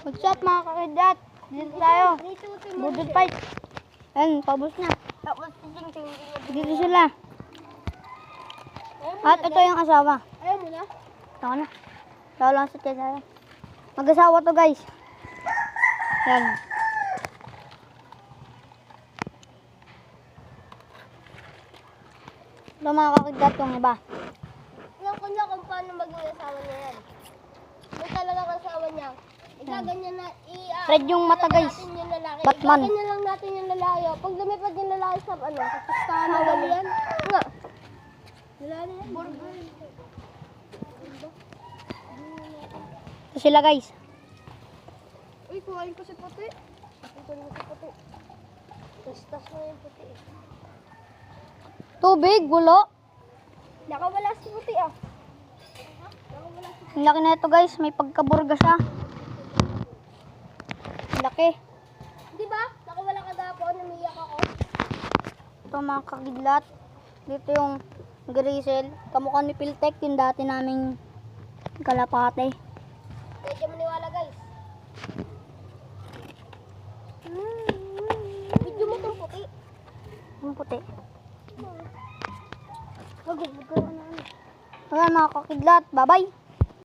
What's up mga kakidlat? Dito tayo. Budol fight. Ayun, pabos na. Dito sila. At ito yung asawa. Ayaw mo na? Ako na. Tao lang sa tayo. Mag-asawa to guys. Yan. Ito mga kakidlat yung iba. Alam ko na kung paano maging asawa niya yan. May talagang asawa niya. Igaganyan na, Red yung mata guys. natin yung lalaki. Batman. Igaganyan lang natin yung lalaki. Pag lumipad yung lalaki sa sa pistahan na yan. Nga. Lalaki yan. Ito sila guys. Uy, kuhain ko si puti. Kuhain ko si puti. Tas mo yung puti. Tubig, gulo. Nakawala si puti ah. Nakawala si Ang laki na ito guys. May pagkaburga siya. Ang laki. Di ba? Nakawala ka dapat. Namiyak ako. Ito mga kakidlat. Dito yung Grisel. Kamukha ni Piltek. Yung dati naming kalapate. Medyo maniwala guys. Video mo itong puti. Ang puti. Wag ko na ano. Ayan mga kakidlat. Bye bye.